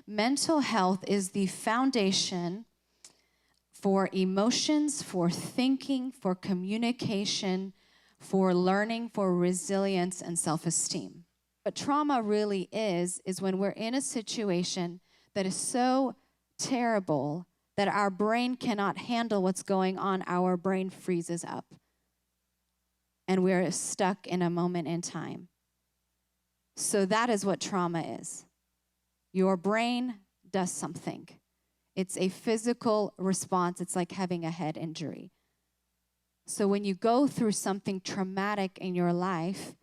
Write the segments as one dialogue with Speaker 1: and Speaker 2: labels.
Speaker 1: mental health is the foundation for emotions, for thinking, for communication, for learning, for resilience and self-esteem. What trauma really is when we're in a situation that is so terrible that our brain cannot handle what's going on. Our brain freezes up. And we're stuck in a moment in time. So that is what trauma is. Your brain does something. It's a physical response. It's like having a head injury. So when you go through something traumatic in your life,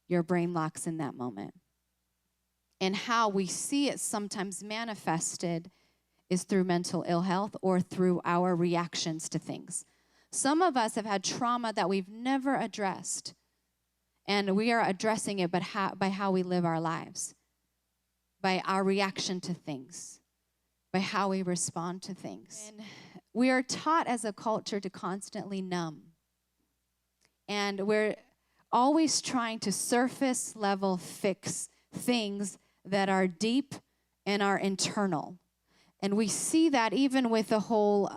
Speaker 1: your brain locks in that moment. And how we see it sometimes manifested is through mental ill health or through our reactions to things. Some of us have had trauma that we've never addressed, and we are addressing it by how we live our lives, by our reaction to things, by how we respond to things. And we are taught as a culture to constantly numb, and we're always trying to surface level fix things that are deep and are internal. And we see that even with the whole,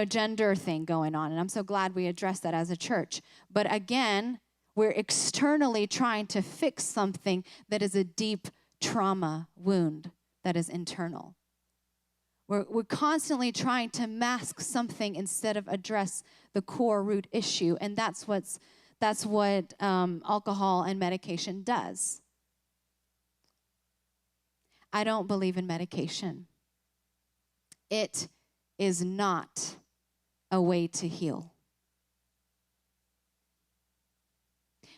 Speaker 1: gender thing going on. And I'm so glad we addressed that as a church. But again, we're externally trying to fix something that is a deep trauma wound that is internal. We're constantly trying to mask something instead of address the core root issue. And that's what alcohol and medication does. I don't believe in medication. It is not a way to heal.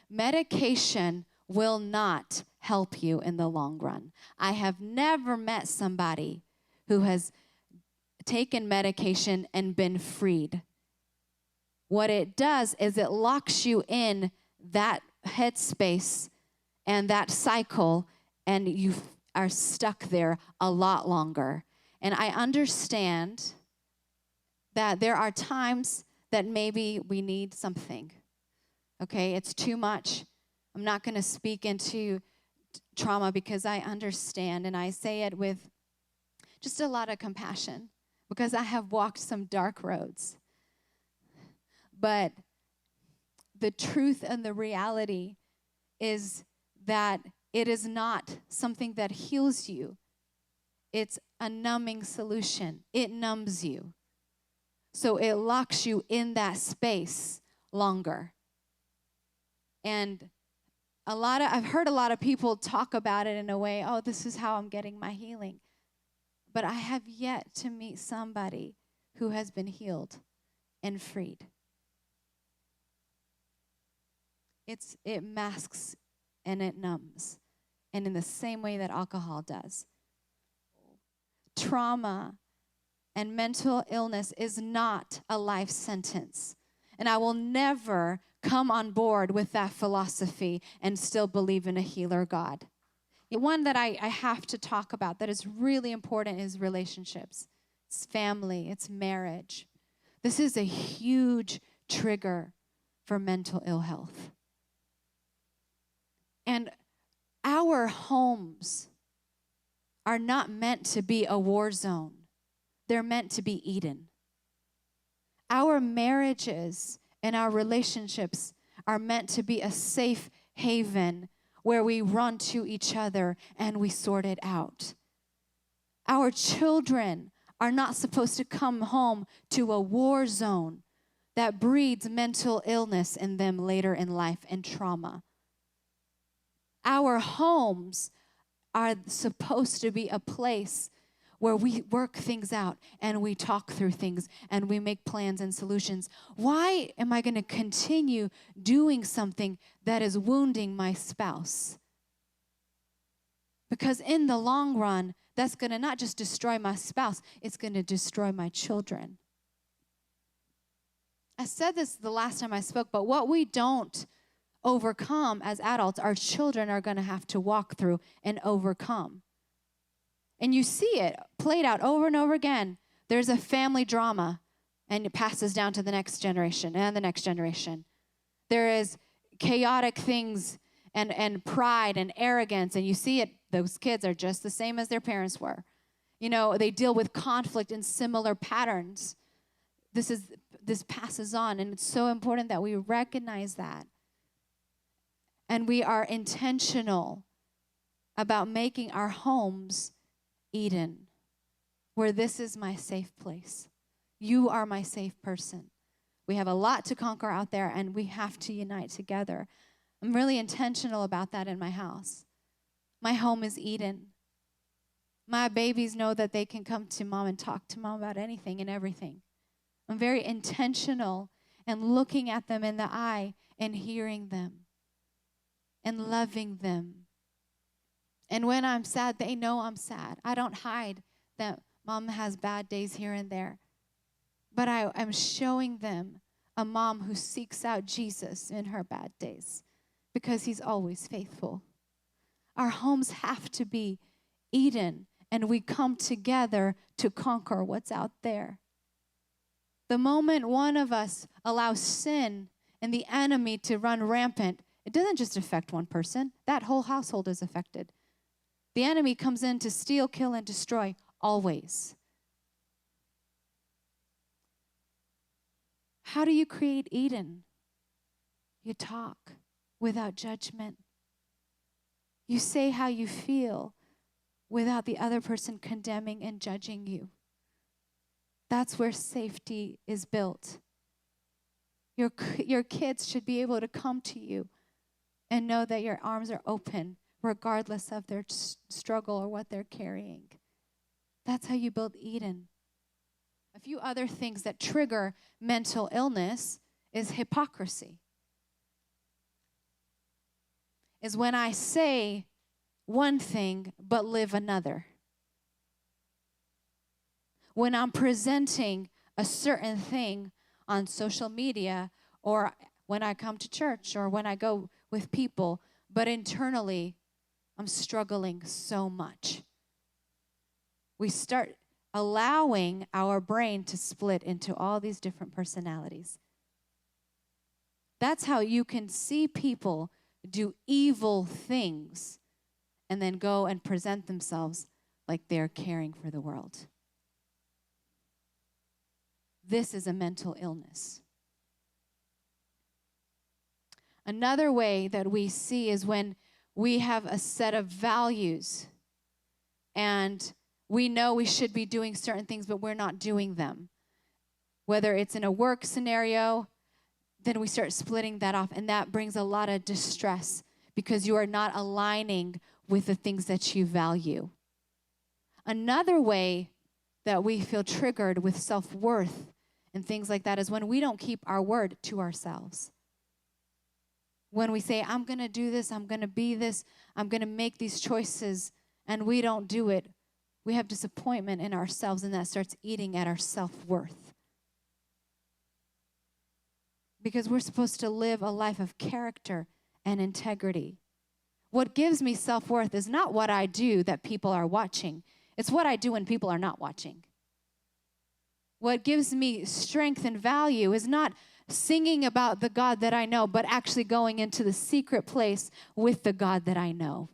Speaker 1: Medication will not help you in the long run. I have never met somebody who has taken medication and been freed. What it does is it locks you in that headspace and that cycle, and you are stuck there a lot longer. And I understand that there are times that maybe we need something. Okay, it's too much. I'm not going to speak into trauma because I understand, and I say it with just a lot of compassion because I have walked some dark roads. But the truth and the reality is that it is not something that heals you. It's a numbing solution. It numbs you. So it locks you in that space longer. And I've heard a lot of people talk about it in a way, oh, this is how I'm getting my healing. But I have yet to meet somebody who has been healed and freed. It masks and it numbs. And in the same way that alcohol does. Trauma and mental illness is not a life sentence. And I will never come on board with that philosophy and still believe in a healer God. One that I have to talk about that is really important is relationships. It's family, it's marriage. This is a huge trigger for mental ill health. And our homes are not meant to be a war zone. They're meant to be Eden. Our marriages and our relationships are meant to be a safe haven where we run to each other and we sort it out. Our children are not supposed to come home to a war zone that breeds mental illness in them later in life and trauma. Our homes are supposed to be a place where we work things out and we talk through things and we make plans and solutions. Why am I going to continue doing something that is wounding my spouse? Because in the long run, that's going to not just destroy my spouse, it's going to destroy my children. I said this the last time I spoke, but what we don't overcome as adults, our children are going to have to walk through and overcome. And you see it played out over and over again. There's a family drama, and it passes down to the next generation and the next generation. There is chaotic things and pride and arrogance. And you see it, those kids are just the same as their parents were. You know, they deal with conflict in similar patterns. This passes on, and it's so important that we recognize that. And we are intentional about making our homes Eden, where this is my safe place. You are my safe person. We have a lot to conquer out there, and we have to unite together. I'm really intentional about that in my house. My home is Eden. My babies know that they can come to mom and talk to mom about anything and everything. I'm very intentional and looking at them in the eye and hearing them and loving them. And when I'm sad, they know I'm sad. I don't hide that mom has bad days here and there. But I'm showing them a mom who seeks out Jesus in her bad days because he's always faithful. Our homes have to be Eden, and we come together to conquer what's out there. The moment one of us allows sin and the enemy to run rampant, it doesn't just affect one person. That whole household is affected. The enemy comes in to steal, kill, and destroy always. How do you create Eden? You talk without judgment. You say how you feel without the other person condemning and judging you. That's where safety is built. Your kids should be able to come to you and know that your arms are open regardless of their struggle or what they're carrying. That's how you build Eden. A few other things that trigger mental illness is hypocrisy. Is when I say one thing but live another. When I'm presenting a certain thing on social media or when I come to church or when I go with people, but internally I'm struggling so much. We start allowing our brain to split into all these different personalities. That's how you can see people do evil things and then go and present themselves like they're caring for the world. This is a mental illness. Another way that we see is when we have a set of values and we know we should be doing certain things, but we're not doing them. Whether it's in a work scenario, then we start splitting that off, and that brings a lot of distress because you are not aligning with the things that you value. Another way that we feel triggered with self-worth and things like that is when we don't keep our word to ourselves. When we say, I'm going to do this, I'm going to be this, I'm going to make these choices, and we don't do it, we have disappointment in ourselves, and that starts eating at our self-worth. Because we're supposed to live a life of character and integrity. What gives me self-worth is not what I do that people are watching. It's what I do when people are not watching. What gives me strength and value is not singing about the God that I know, but actually going into the secret place with the God that I know.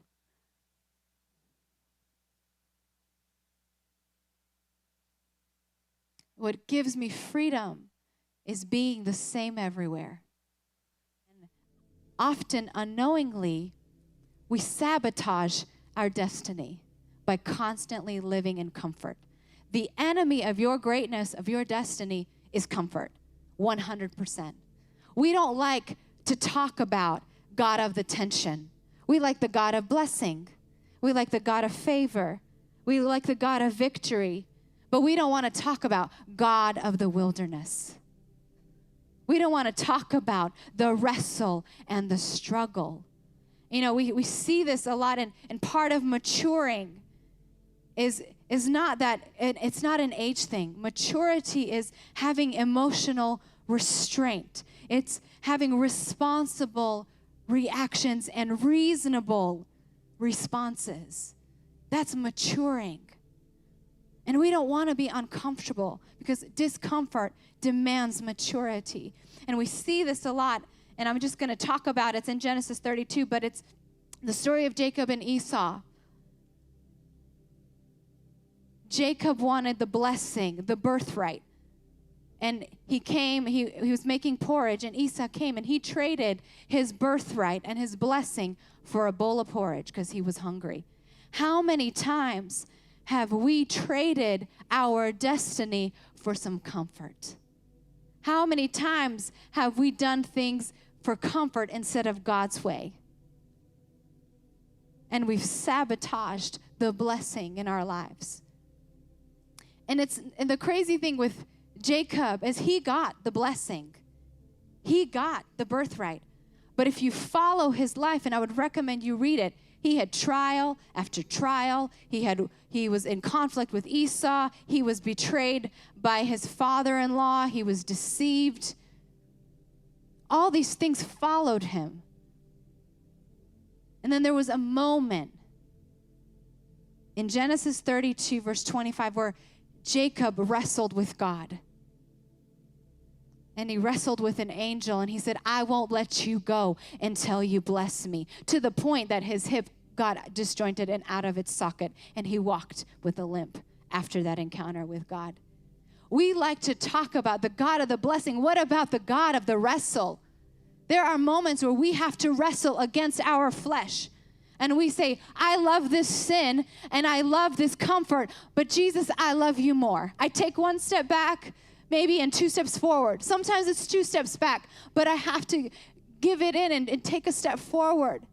Speaker 1: What gives me freedom is being the same everywhere. And often, unknowingly, we sabotage our destiny by constantly living in comfort. The enemy of your greatness, of your destiny, is comfort, 100%. We don't like to talk about God of the tension. We like the God of blessing. We like the God of favor. We like the God of victory. But we don't want to talk about God of the wilderness. We don't want to talk about the wrestle and the struggle. You know, we see this a lot, and part of maturing is not that, it's not an age thing. Maturity is having emotional restraint. It's having responsible reactions and reasonable responses. That's maturing. And we don't want to be uncomfortable because discomfort demands maturity. And we see this a lot And I'm just going to talk about it. It's in Genesis 32, but it's the story of Jacob and Esau. Jacob wanted the blessing, the birthright. And he came, he was making porridge, and Esau came, and he traded his birthright and his blessing for a bowl of porridge because he was hungry. How many times have we traded our destiny for some comfort? How many times have we done things for comfort instead of God's way? And we've sabotaged the blessing in our lives. And the crazy thing with Jacob is he got the blessing. He got the birthright. But if you follow his life, and I would recommend you read it, he had trial after trial. He was in conflict with Esau. He was betrayed by his father-in-law. He was deceived. All these things followed him. And then there was a moment in Genesis 32, verse 25, where Jacob wrestled with God. And he wrestled with an angel, and he said, I won't let you go until you bless me. To the point that his hip got disjointed and out of its socket, and he walked with a limp after that encounter with God. We like to talk about the God of the blessing. What about the God of the wrestle? There are moments where we have to wrestle against our flesh. And we say, I love this sin and I love this comfort, but Jesus, I love you more. I take one step back, maybe, and 2 steps forward. Sometimes it's 2 steps back, but I have to give it in and take a step forward.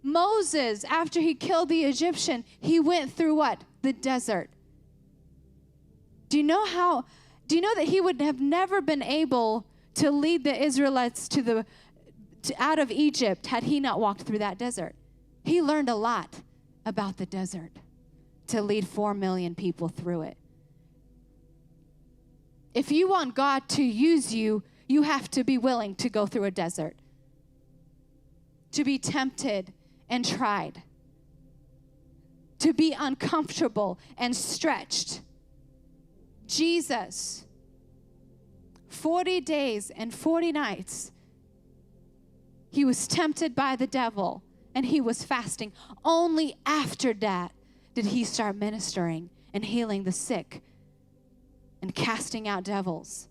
Speaker 1: Moses, after he killed the Egyptian, he went through what? The desert. Do you know that he would have never been able to lead the Israelites out of Egypt had he not walked through that desert? He learned a lot about the desert to lead 4 million people through it. If you want God to use you, you have to be willing to go through a desert, to be tempted and tried, to be uncomfortable and stretched. Jesus, 40 days and 40 nights, he was tempted by the devil and he was fasting. Only after that did he start ministering and healing the sick and casting out devils.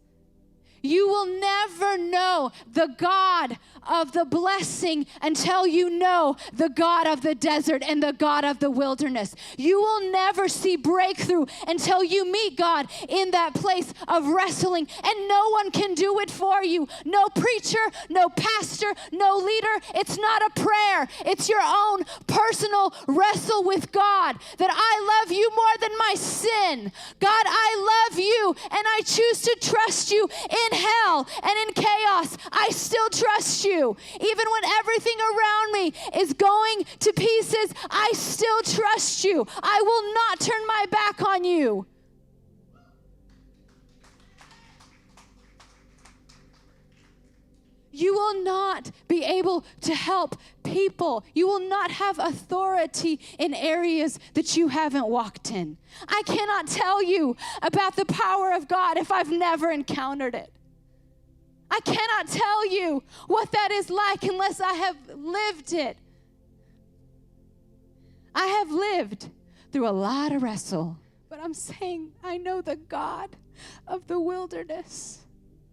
Speaker 1: You will never know the God of the blessing until you know the God of the desert and the God of the wilderness. You will never see breakthrough until you meet God in that place of wrestling, and no one can do it for you. No preacher, no pastor, no leader. It's not a prayer. It's your own personal wrestle with God, that I love you more than my sin. God, I love you, and I choose to trust you in hell and in chaos. I still trust you. Even when everything around me is going to pieces, I still trust you. I will not turn my back on you. You will not be able to help people. You will not have authority in areas that you haven't walked in. I cannot tell you about the power of God if I've never encountered it. I cannot tell you what that is like unless I have lived it. I have lived through a lot of wrestle, but I'm saying I know the God of the wilderness.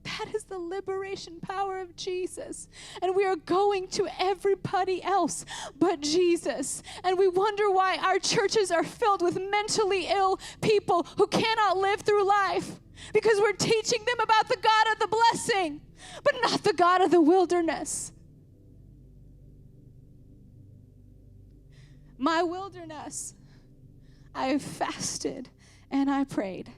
Speaker 1: That is the liberation power of Jesus. And we are going to everybody else but Jesus. And we wonder why our churches are filled with mentally ill people who cannot live through life. Because we're teaching them about the God of the blessing, but not the God of the wilderness. My wilderness, I have fasted and I prayed.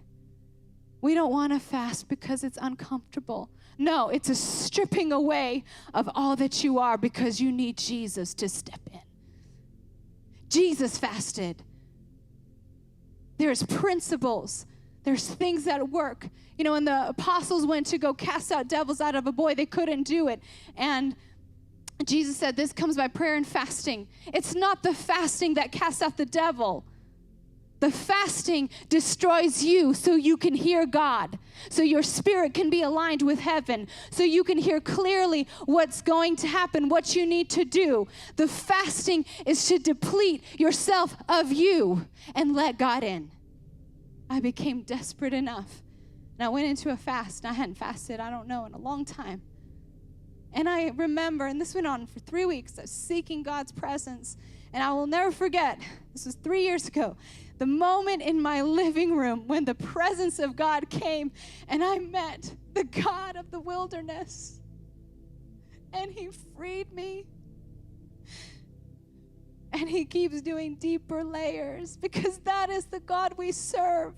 Speaker 1: We don't want to fast because it's uncomfortable. No, it's a stripping away of all that you are because you need Jesus to step in. Jesus fasted. There's principles. There's things that work. You know, when the apostles went to go cast out devils out of a boy, they couldn't do it. And Jesus said, this comes by prayer and fasting. It's not the fasting that casts out the devil. The fasting destroys you so you can hear God, so your spirit can be aligned with heaven, so you can hear clearly what's going to happen, what you need to do. The fasting is to deplete yourself of you and let God in. I became desperate enough, and I went into a fast, and I hadn't fasted, I don't know, in a long time. And I remember, and this went on for 3 weeks, I was seeking God's presence, and I will never forget, this was 3 years ago, the moment in my living room when the presence of God came and I met the God of the wilderness. And he freed me. And he keeps doing deeper layers because that is the God we serve.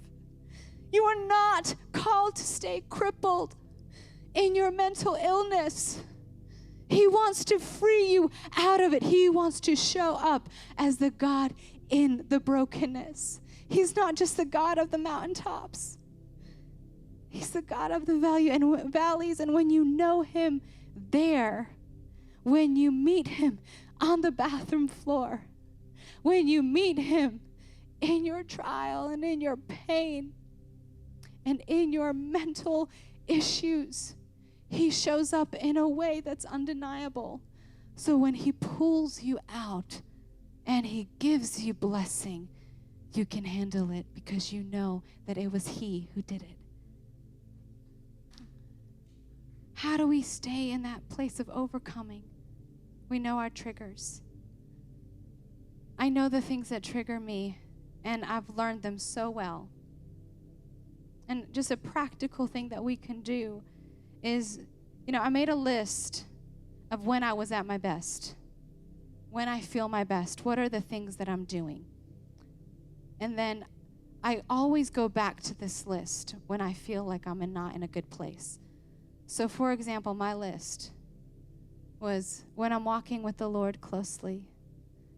Speaker 1: You are not called to stay crippled in your mental illness. He wants to free you out of it. He wants to show up as the God in the brokenness. He's not just the God of the mountaintops. He's the God of the valleys. And when you know him there, when you meet him on the bathroom floor, when you meet him in your trial and in your pain and in your mental issues, he shows up in a way that's undeniable. So when he pulls you out and he gives you blessing, you can handle it because you know that it was he who did it. How do we stay in that place of overcoming? We know our triggers. I know the things that trigger me, and I've learned them so well. And just a practical thing that we can do is, I made a list of when I was at my best. When I feel my best, what are the things that I'm doing? And then I always go back to this list when I feel like I'm not in a good place. So for example, my list was when I'm walking with the Lord closely,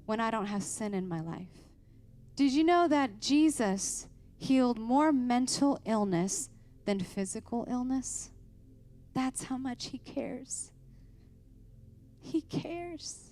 Speaker 1: when I don't have sin in my life. Did you know that Jesus healed more mental illness than physical illness? That's how much he cares. He cares.